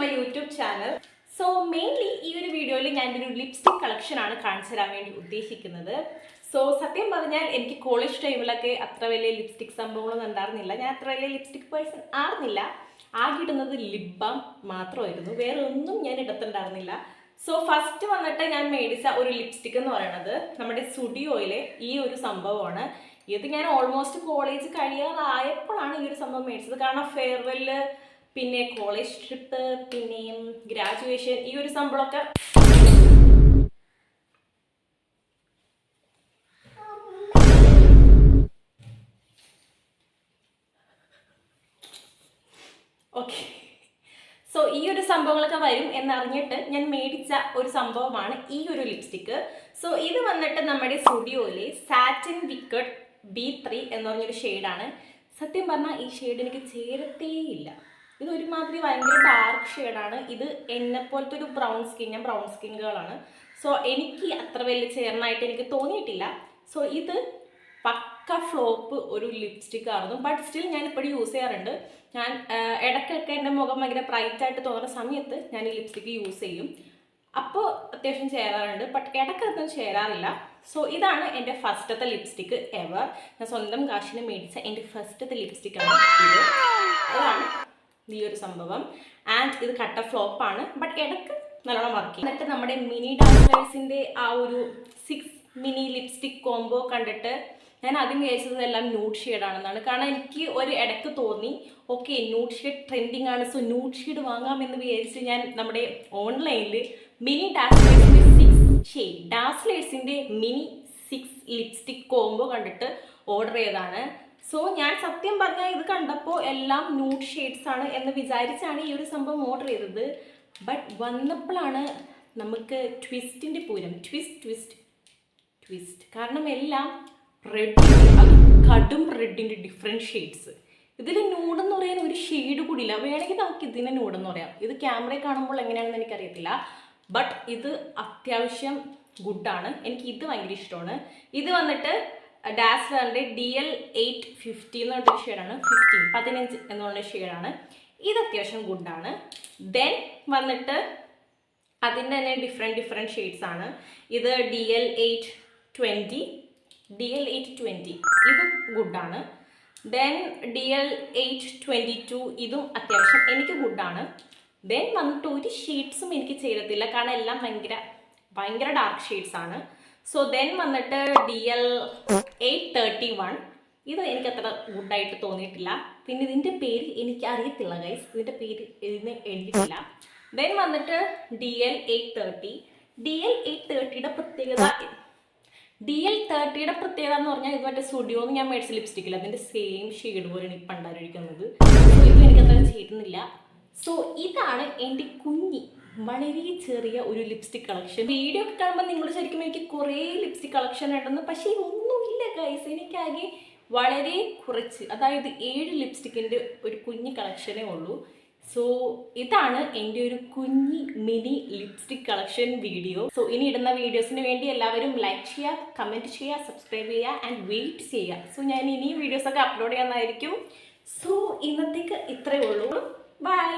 My YouTube channel. So mainly ഈ ഒരു വീഡിയോയിൽ ഞാനൊരു ലിപ്സ്റ്റിക് കളക്ഷനാണ് കാണിച്ചു തരാൻ വേണ്ടി ഉദ്ദേശിക്കുന്നത്. സോ സത്യം പറഞ്ഞാൽ എനിക്ക് കോളേജ് ടൈമിലൊക്കെ അത്ര വലിയ ലിപ്സ്റ്റിക് സംഭവങ്ങളൊന്നും ഉണ്ടായിരുന്നില്ല. ഞാൻ അത്ര വലിയ ലിപ്സ്റ്റിക് പേഴ്സൺ ആയിരുന്നില്ല. ആകെ ഇടുന്നത് ലിപ് ബാം മാത്രമായിരുന്നു, വേറെ ഒന്നും ഞാൻ ഇടത്തുണ്ടായിരുന്നില്ല. സോ ഫസ്റ്റ് വന്നിട്ട് ഞാൻ മേടിച്ച ഒരു ലിപ്സ്റ്റിക് എന്ന് പറയുന്നത് നമ്മുടെ സ്റ്റുഡിയോയിലെ ഈ ഒരു സംഭവമാണ്. ഇത് ഞാൻ ഓൾമോസ്റ്റ് കോളേജ് കഴിയാറായപ്പോഴാണ് ഈ ഒരു സംഭവം മേടിച്ചത്. കാരണം ഫെയർവെല്ല്, പിന്നെ കോളേജ് ട്രിപ്പ്, പിന്നെയും ഗ്രാജുവേഷൻ, ഈ ഒരു സംഭവമൊക്കെ ഓക്കെ. സോ ഈ ഒരു സംഭവങ്ങളൊക്കെ വരും എന്നറിഞ്ഞിട്ട് ഞാൻ മേടിച്ച ഒരു സംഭവമാണ് ഈ ഒരു ലിപ്സ്റ്റിക്ക്. സോ ഇത് വന്നിട്ട് നമ്മുടെ സ്റ്റുഡിയോയിലെ സാറ്റിൻ വിക്കഡ് B3 എന്ന് പറഞ്ഞൊരു ഷെയ്ഡാണ്. സത്യം പറഞ്ഞാൽ ഈ ഷെയ്ഡ് എനിക്ക് ചേരത്തേയില്ല. ഇത് ഒരുമാതിരി ഭയങ്കര ഡാർക്ക് ഷെയ്ഡാണ്. ഇത് എന്നെപ്പോലത്തെ ഒരു ബ്രൗൺ സ്കിൻ, ഞാൻ ബ്രൗൺ സ്കിൻ ഗേളാണ്. സോ എനിക്ക് അത്ര വലിയ ചേർന്നായിട്ട് എനിക്ക് തോന്നിയിട്ടില്ല. സോ ഇത് പക്ക ഫ്ലോപ്പ് ഒരു ലിപ്സ്റ്റിക് ആയിരുന്നു. ബട്ട് സ്റ്റിൽ ഞാൻ ഇപ്പോഴും യൂസ് ചെയ്യാറുണ്ട്. ഞാൻ ഇടയ്ക്കൊക്കെ എൻ്റെ മുഖം ഭയങ്കര ബ്രൈറ്റായിട്ട് തോന്നുന്ന സമയത്ത് ഞാൻ ഈ ലിപ്സ്റ്റിക്ക് യൂസ് ചെയ്യും. അപ്പോൾ അത്യാവശ്യം ചേരാറുണ്ട്, ബട്ട് ഇടയ്ക്കതൊന്നും ചേരാറില്ല. സോ ഇതാണ് എൻ്റെ ഫസ്റ്റത്തെ ലിപ്സ്റ്റിക്ക് എവർ. ഞാൻ സ്വന്തം കാശിന് മേടിച്ച എൻ്റെ ഫസ്റ്റത്തെ ലിപ്സ്റ്റിക്കാണ് ഇത്. അതാണ് ഈ ഒരു സംഭവം. ആൻഡ് ഇത് കട്ട ഫ്ലോപ്പാണ്, ബട്ട് ഇടയ്ക്ക് നല്ലോണം വർക്ക് ചെയ്യും. എന്നിട്ട് നമ്മുടെ മിനി ഡാൻസേഴ്സിൻ്റെ ആ ഒരു 6 മിനി ലിപ്സ്റ്റിക് കോംബോ കണ്ടിട്ട് ഞാൻ ആദ്യം വിചാരിച്ചത് എല്ലാം ന്യൂഡ് ഷെയ്ഡാണെന്നാണ്. കാരണം എനിക്ക് ഒരു ഇടയ്ക്ക് തോന്നി ഓക്കെ ന്യൂഡ് ഷെയ്ഡ് ട്രെൻഡിങ് ആണ്, സോ ന്യൂഡ് ഷെയ്ഡ് വാങ്ങാമെന്ന് വിചാരിച്ച് ഞാൻ നമ്മുടെ ഓൺലൈനിൽ മിനി ഡാസ്ലേഴ്സിൻ്റെ മിനി 6 ലിപ്സ്റ്റിക് കോംബോ കണ്ടിട്ട് ഓർഡർ ചെയ്തതാണ്. സോ ഞാൻ സത്യം പറഞ്ഞാൽ ഇത് കണ്ടപ്പോൾ എല്ലാം ന്യൂഡ് ഷെയ്ഡ്സ് ആണ് എന്ന് വിചാരിച്ചാണ് ഈ ഒരു സംഭവം ഓർഡർ ചെയ്തത്. ബട്ട് വന്നപ്പോഴാണ് നമുക്ക് ട്വിസ്റ്റിൻ്റെ പൂരം, ട്വിസ്റ്റ്. കാരണം എല്ലാം റെഡിൻ്റെ, അത് കടും റെഡിൻ്റെ ഡിഫറെൻറ്റ് ഷെയ്ഡ്സ്. ഇതിൽ ന്യൂഡെന്ന് പറയാൻ ഒരു ഷെയ്ഡ് കൂടിയില്ല. വേണമെങ്കിൽ നമുക്ക് ഇതിനെ ന്യൂഡെന്ന് പറയാം. ഇത് ക്യാമറയിൽ കാണുമ്പോൾ എങ്ങനെയാണെന്ന് എനിക്കറിയത്തില്ല, ബട്ട് ഇത് അത്യാവശ്യം ഗുഡാണ്. എനിക്ക് ഇത് ഭയങ്കര ഇഷ്ടമാണ്. ഇത് വന്നിട്ട് ഡാസ്ലറിൻ്റെ DL850 എന്ന് പറഞ്ഞൊരു ഷെയ്ഡാണ്. 15 എന്ന് പറഞ്ഞ ഷെയ്ഡാണ്. ഇത് അത്യാവശ്യം ഗുഡാണ്. ദെൻ വന്നിട്ട് അതിൻ്റെ തന്നെ ഡിഫറെൻറ്റ് ഷെയ്ഡ്സ് ആണ്. ഇത് DL820 ഇതും ഗുഡാണ്. ദെൻ DL822 ഇതും അത്യാവശ്യം എനിക്ക് ഗുഡാണ്. ദെൻ വന്നിട്ട് ഒരു ഷെയ്ഡ്സും എനിക്ക് ചേരത്തില്ല, കാരണം എല്ലാം ഭയങ്കര ഡാർക്ക് ഷെയ്ഡ്സ് ആണ്. സോ ദെൻ വന്നിട്ട് DL831 ഇത് എനിക്ക് അത്ര ഗുഡായിട്ട് തോന്നിയിട്ടില്ല. പിന്നെ ഇതിൻ്റെ പേര് എനിക്ക് അറിയത്തില്ല ഗൈസ്, ഇതിൻ്റെ പേര് ഇതിന് എഴുതിയിട്ടില്ല. ദെൻ വന്നിട്ട് DL830യുടെ പ്രത്യേകത എന്ന് പറഞ്ഞാൽ ഇത് മറ്റേ സ്റ്റുഡിയോന്ന് ഞാൻ മേടിച്ച ലിപ്സ്റ്റിക്കില്ല, അതിൻ്റെ സെയിം ഷെയ്ഡ് പോലെയാണ് ഇപ്പം ഉണ്ടായിരിക്കുന്നത്. ഇത് എനിക്കത്ര ചേരുന്നില്ല. സോ ഇതാണ് എൻ്റെ വളരെ ചെറിയ ഒരു ലിപ്സ്റ്റിക് കളക്ഷൻ. വീഡിയോ ഒക്കെ കാണുമ്പോൾ നിങ്ങൾ ശരിക്കും എനിക്ക് കുറേ ലിപ്സ്റ്റിക് കളക്ഷൻ ഉണ്ടെന്ന്, പക്ഷേ ഒന്നുമില്ല ഗൈസ്. എനിക്കാകെ വളരെ കുറച്ച്, അതായത് 7 ലിപ്സ്റ്റിക്കിൻ്റെ ഒരു കുഞ്ഞ് കളക്ഷനേ ഉള്ളൂ. സോ ഇതാണ് എൻ്റെ ഒരു mini lipstick collection video. So ഇനി ഇടുന്ന വീഡിയോസിന് വേണ്ടി എല്ലാവരും ലൈക്ക് ചെയ്യുക, കമൻറ്റ് ചെയ്യുക, സബ്സ്ക്രൈബ് ചെയ്യുക ആൻഡ് വെയിറ്റ് ചെയ്യുക. സോ ഞാൻ ഇനി വീഡിയോസൊക്കെ അപ്ലോഡ് ചെയ്യാനായിരിക്കും. സോ ഇന്നത്തേക്ക് ഇത്രയേ ഉള്ളൂ. ബൈ.